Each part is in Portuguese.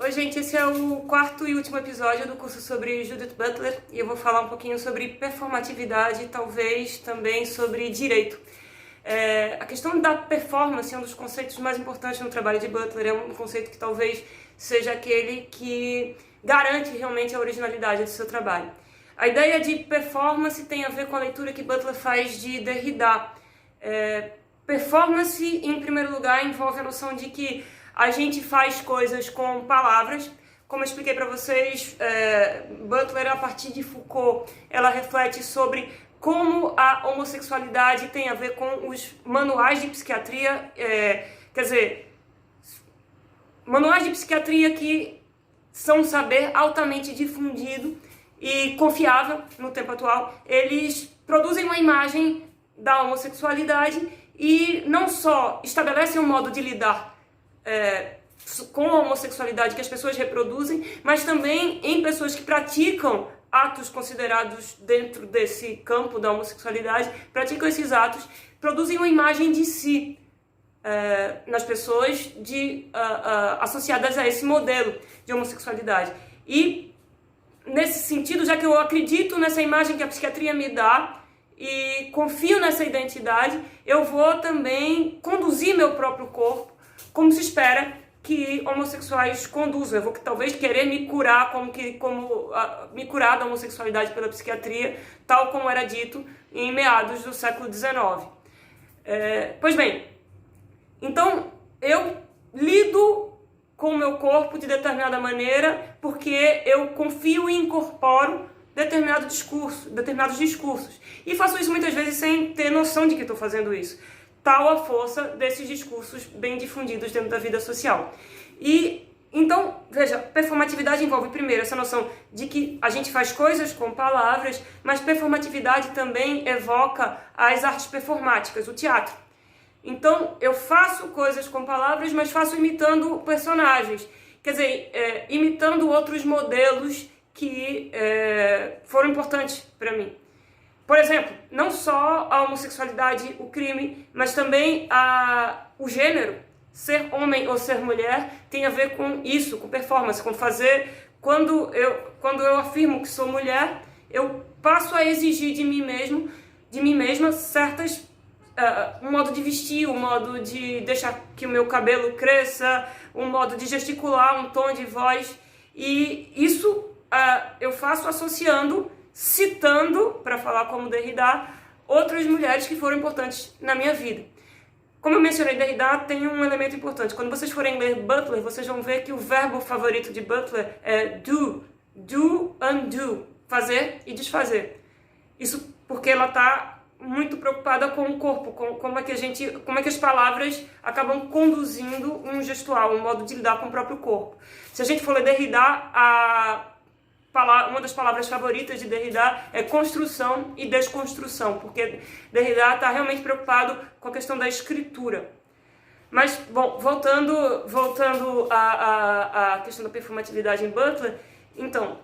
Oi gente, esse é o quarto e último episódio do curso sobre Judith Butler e eu vou falar um pouquinho sobre performatividade e talvez também sobre direito. A questão da performance é um dos conceitos mais importantes no trabalho de Butler, é um conceito que talvez seja aquele que garante realmente a originalidade do seu trabalho. A ideia de performance tem a ver com a leitura que Butler faz de Derrida. Performance, em primeiro lugar, envolve a noção de que a gente faz coisas com palavras. Como eu expliquei para vocês, Butler, a partir de Foucault, ela reflete sobre como a homossexualidade tem a ver com os manuais de psiquiatria, manuais de psiquiatria que são um saber altamente difundido e confiável no tempo atual. Eles produzem uma imagem da homossexualidade e não só estabelecem um modo de lidar com a homossexualidade que as pessoas reproduzem, mas também em pessoas que praticam atos considerados dentro desse campo da homossexualidade, praticam esses atos, produzem uma imagem de si nas pessoas associadas a esse modelo de homossexualidade. E, nesse sentido, já que eu acredito nessa imagem que a psiquiatria me dá e confio nessa identidade, eu vou também conduzir meu próprio corpo como se espera que homossexuais conduzam. Eu vou talvez querer me curar, me curar da homossexualidade pela psiquiatria, tal como era dito em meados do século XIX. Pois bem, então eu lido com o meu corpo de determinada maneira porque eu confio e incorporo determinados discursos. E faço isso muitas vezes sem ter noção de que estou fazendo isso. Tal a força desses discursos bem difundidos dentro da vida social. E então, veja, performatividade envolve primeiro essa noção de que a gente faz coisas com palavras, mas performatividade também evoca as artes performáticas, o teatro. Então, eu faço coisas com palavras, mas faço imitando personagens. Quer dizer, imitando outros modelos que foram importantes para mim. Por exemplo, não só a homossexualidade, o crime, mas também o gênero, ser homem ou ser mulher, tem a ver com isso, com performance, com fazer. Quando eu afirmo que sou mulher, eu passo a exigir de mim mesma certas um modo de vestir, um modo de deixar que o meu cabelo cresça, um modo de gesticular, um tom de voz. E isso eu faço associando, citando, para falar como Derrida, outras mulheres que foram importantes na minha vida. Como eu mencionei, Derrida tem um elemento importante. Quando vocês forem ler Butler, vocês vão ver que o verbo favorito de Butler é do, undo, fazer e desfazer. Isso porque ela está muito preocupada com o corpo, como é que as palavras acabam conduzindo um gestual, um modo de lidar com o próprio corpo. Se a gente for ler Derrida, uma das palavras favoritas de Derrida é construção e desconstrução, porque Derrida está realmente preocupado com a questão da escritura. Mas, bom, voltando à questão da performatividade em Butler, então,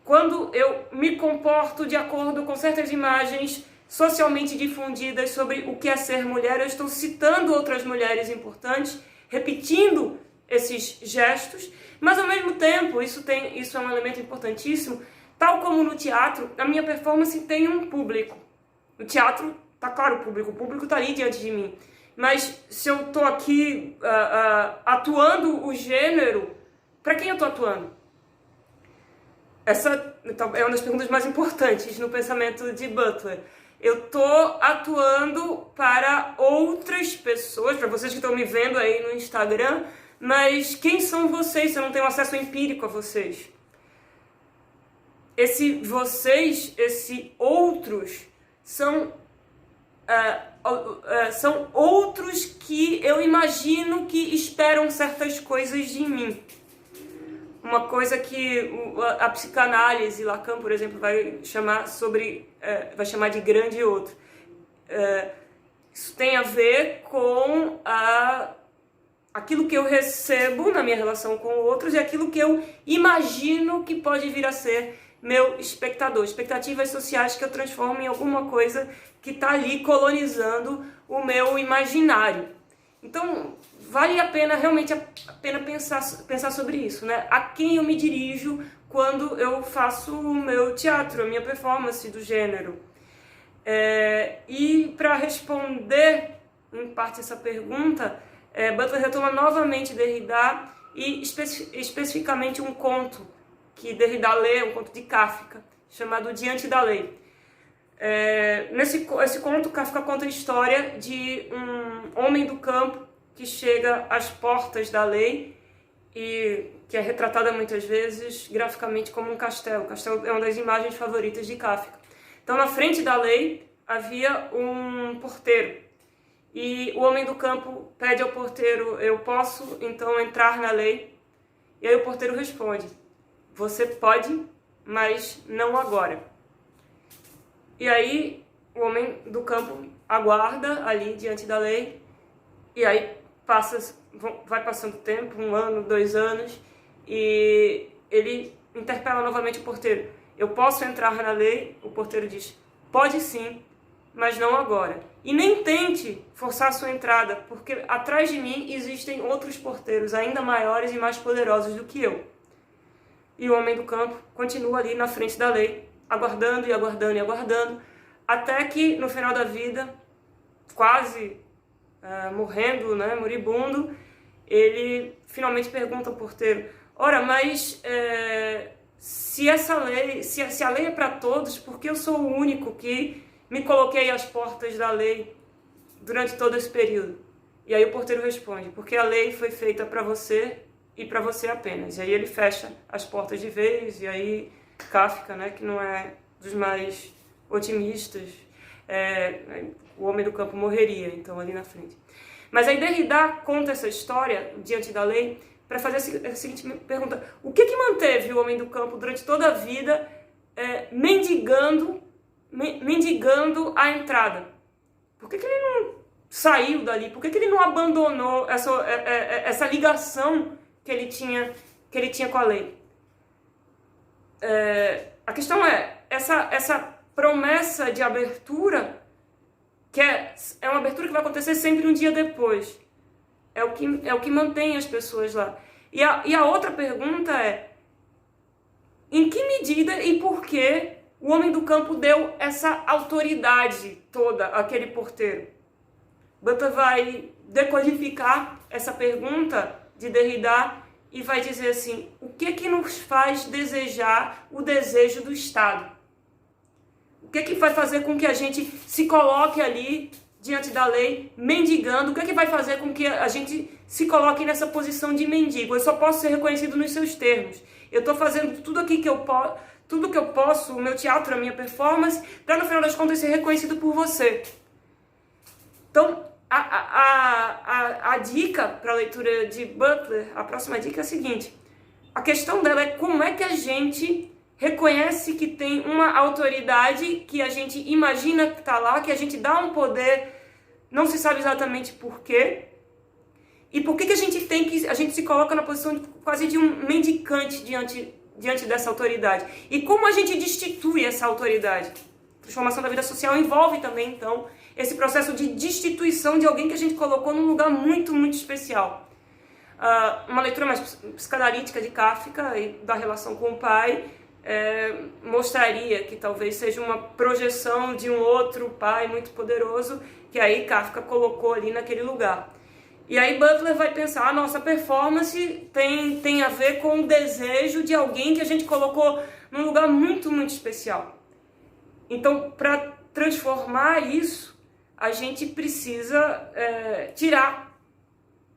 quando eu me comporto de acordo com certas imagens socialmente difundidas sobre o que é ser mulher, eu estou citando outras mulheres importantes, repetindo esses gestos, mas ao mesmo tempo, isso é um elemento importantíssimo, tal como no teatro, a minha performance tem um público. No teatro, tá claro o público tá ali diante de mim. Mas se eu tô aqui atuando o gênero, para quem eu tô atuando? Essa é uma das perguntas mais importantes no pensamento de Butler. Eu tô atuando para outras pessoas, para vocês que estão me vendo aí no Instagram, mas quem são vocês se eu não tenho acesso empírico a vocês? Esse outros, são outros que eu imagino que esperam certas coisas de mim. Uma coisa que a psicanálise, Lacan, por exemplo, vai chamar de grande outro. Isso tem a ver com aquilo que eu recebo na minha relação com outros e aquilo que eu imagino que pode vir a ser meu espectador. Expectativas sociais que eu transformo em alguma coisa que está ali colonizando o meu imaginário. Então, vale a pena, realmente a pena pensar sobre isso, né? A quem eu me dirijo quando eu faço o meu teatro, a minha performance do gênero. E para responder, em parte, essa pergunta, Butler retoma novamente Derrida e especificamente um conto que Derrida lê, um conto de Kafka, chamado Diante da Lei. Esse conto, Kafka conta a história de um homem do campo que chega às portas da lei e que é retratada muitas vezes graficamente como um castelo. O castelo é uma das imagens favoritas de Kafka. Então, na frente da lei havia um porteiro e o homem do campo pede ao porteiro: eu posso então entrar na lei? E aí o porteiro responde: você pode, mas não agora. E aí o homem do campo aguarda ali diante da lei, e aí vai passando tempo, 1 ano, 2 anos, e ele interpela novamente o porteiro: eu posso entrar na lei? O porteiro diz: pode sim, mas não agora. E nem tente forçar a sua entrada, porque atrás de mim existem outros porteiros ainda maiores e mais poderosos do que eu. E o homem do campo continua ali na frente da lei, aguardando e aguardando e aguardando, até que no final da vida, quase morrendo, né, moribundo, ele finalmente pergunta ao porteiro: ora, mas se essa lei, se a lei é para todos, por que eu sou o único que me coloquei às portas da lei durante todo esse período? E aí o porteiro responde: porque a lei foi feita para você e para você apenas. E aí ele fecha as portas de vez, e aí Kafka, né, que não é dos mais otimistas, o homem do campo morreria, então, ali na frente. Mas aí Derrida conta essa história, Diante da Lei, para fazer a seguinte pergunta: o que manteve o homem do campo durante toda a vida mendigando a entrada? Por que ele não saiu dali? Por que ele não abandonou essa ligação que ele tinha com a lei? A questão é, essa promessa de abertura, que é uma abertura que vai acontecer sempre um dia depois, é o que mantém as pessoas lá. E a outra pergunta é: em que medida e por que o homem do campo deu essa autoridade toda àquele porteiro? Butler vai decodificar essa pergunta de Derrida e vai dizer assim: o que nos faz desejar o desejo do Estado? O que vai fazer com que a gente se coloque ali diante da lei mendigando? O que vai fazer com que a gente se coloque nessa posição de mendigo? Eu só posso ser reconhecido nos seus termos. Eu estou fazendo tudo que eu posso, o meu teatro, a minha performance, para no final das contas ser reconhecido por você. Então, a dica para a leitura de Butler, a próxima dica é a seguinte: a questão dela é como é que a gente reconhece que tem uma autoridade que a gente imagina que está lá, que a gente dá um poder, não se sabe exatamente por quê, e por que a gente se coloca na posição quase de um mendicante diante dessa autoridade. E como a gente destitui essa autoridade? A transformação da vida social envolve também, então, esse processo de destituição de alguém que a gente colocou num lugar muito, muito especial. Uma leitura mais psicanalítica de Kafka e da relação com o pai mostraria que talvez seja uma projeção de um outro pai muito poderoso que aí Kafka colocou ali naquele lugar. E aí Butler vai pensar: a nossa performance tem a ver com o desejo de alguém que a gente colocou num lugar muito, muito especial. Então, para transformar isso, a gente precisa tirar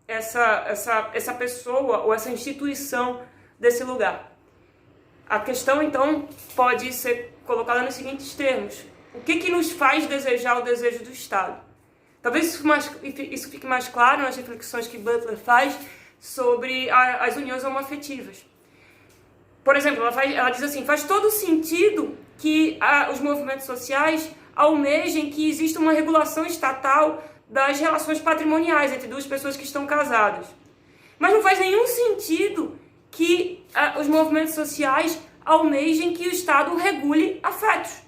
essa pessoa ou essa instituição desse lugar. A questão, então, pode ser colocada nos seguintes termos: o que nos faz desejar o desejo do Estado? Talvez isso fique mais claro nas reflexões que Butler faz sobre as uniões homoafetivas. Por exemplo, ela diz assim: faz todo sentido que os movimentos sociais almejem que exista uma regulação estatal das relações patrimoniais entre duas pessoas que estão casadas. Mas não faz nenhum sentido que os movimentos sociais almejem que o Estado regule afetos,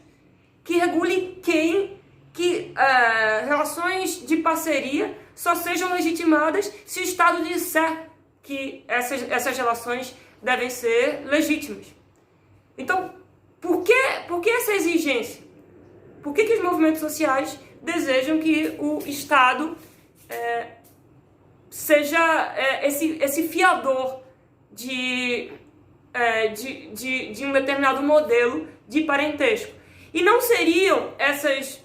que regule quem que relações de parceria só sejam legitimadas se o Estado disser que essas relações devem ser legítimas. Então, por que essa exigência? Por que os movimentos sociais desejam que o Estado seja esse fiador de um determinado modelo de parentesco? E não seriam essas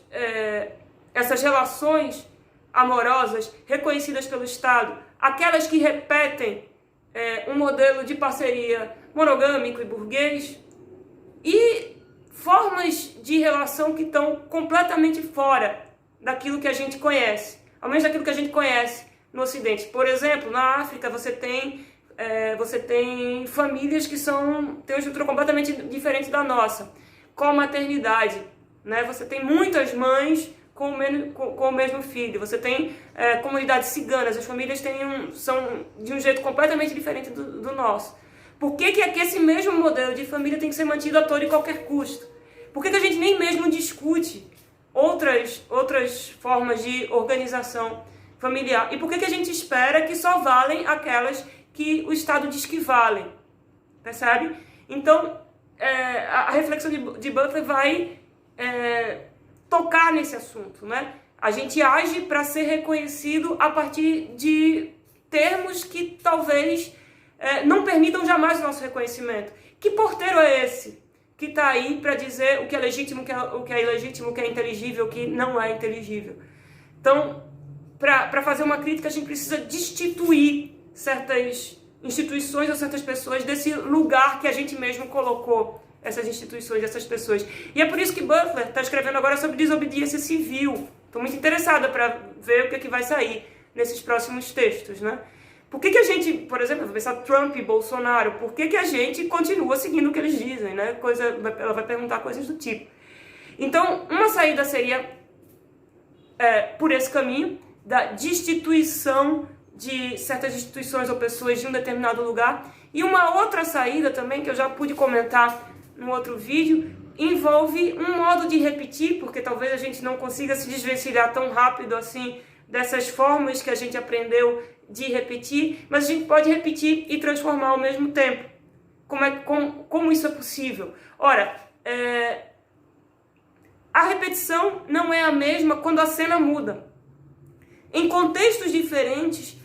relações amorosas reconhecidas pelo Estado aquelas que repetem um modelo de parceria monogâmico e burguês? E formas de relação que estão completamente fora daquilo que a gente conhece, ao menos daquilo que a gente conhece no Ocidente. Por exemplo, na África você tem famílias que têm uma estrutura completamente diferente da nossa, com a maternidade, né? Você tem muitas mães com o mesmo filho, você tem comunidades ciganas, as famílias são de um jeito completamente diferente do nosso. Por que esse mesmo modelo de família tem que ser mantido a todo e qualquer custo? Por que a gente nem mesmo discute outras formas de organização familiar? E por que a gente espera que só valem aquelas que o Estado diz que valem? Percebe? Então, a reflexão de Butler vai tocar nesse assunto, né? A gente age para ser reconhecido a partir de termos que talvez não permitam jamais o nosso reconhecimento. Que porteiro é esse que está aí para dizer o que é legítimo, o que é ilegítimo, o que é inteligível, o que não é inteligível? Então, para fazer uma crítica, a gente precisa destituir certas instituições ou certas pessoas desse lugar que a gente mesmo colocou essas instituições, essas pessoas. E é por isso que Butler está escrevendo agora sobre desobediência civil. Estou muito interessada para ver o que é que vai sair nesses próximos textos, né? Por que a gente, por exemplo, vou pensar Trump e Bolsonaro, por que a gente continua seguindo o que eles dizem, né? Ela vai perguntar coisas do tipo. Então, uma saída seria por esse caminho da destituição de certas instituições ou pessoas de um determinado lugar. E uma outra saída também, que eu já pude comentar no outro vídeo, envolve um modo de repetir, porque talvez a gente não consiga se desvencilhar tão rápido assim dessas formas que a gente aprendeu de repetir, mas a gente pode repetir e transformar ao mesmo tempo. Como isso é possível? Ora, a repetição não é a mesma quando a cena muda. Em contextos diferentes,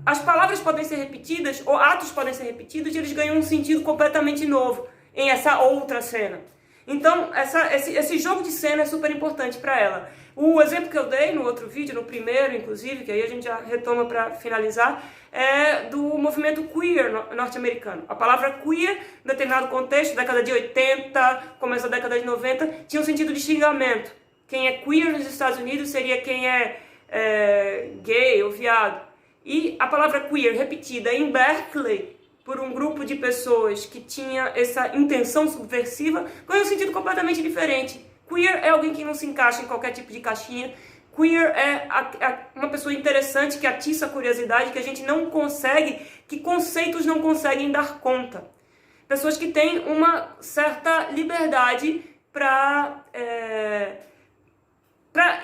as palavras podem ser repetidas, ou atos podem ser repetidos, e eles ganham um sentido completamente novo em essa outra cena. Então, esse jogo de cena é super importante para ela. O exemplo que eu dei no outro vídeo, no primeiro, inclusive, que aí a gente já retoma para finalizar, é do movimento queer norte-americano. A palavra queer, em determinado contexto, década de 80, começo da década de 90, tinha um sentido de xingamento. Quem é queer nos Estados Unidos seria quem é gay ou viado. E a palavra queer, repetida em Berkeley, por um grupo de pessoas que tinha essa intenção subversiva, ganha um sentido completamente diferente. Queer é alguém que não se encaixa em qualquer tipo de caixinha. Queer é uma pessoa interessante que atiça a curiosidade, que a gente não consegue, que conceitos não conseguem dar conta. Pessoas que têm uma certa liberdade para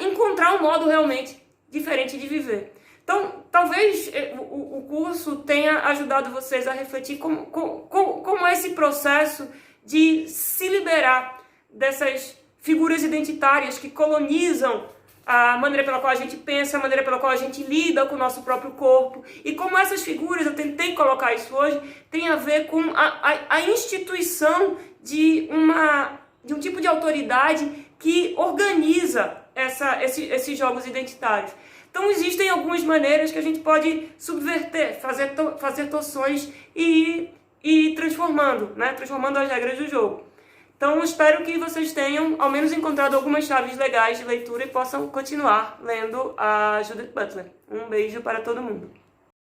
encontrar um modo realmente diferente de viver. Então, talvez o curso tenha ajudado vocês a refletir como é esse processo de se liberar dessas figuras identitárias que colonizam a maneira pela qual a gente pensa, a maneira pela qual a gente lida com o nosso próprio corpo. E como essas figuras, eu tentei colocar isso hoje, tem a ver com a instituição de um tipo de autoridade que organiza esses jogos identitários. Então existem algumas maneiras que a gente pode subverter, fazer torções e ir transformando, né? Transformando as regras do jogo. Então espero que vocês tenham ao menos encontrado algumas chaves legais de leitura e possam continuar lendo a Judith Butler. Um beijo para todo mundo.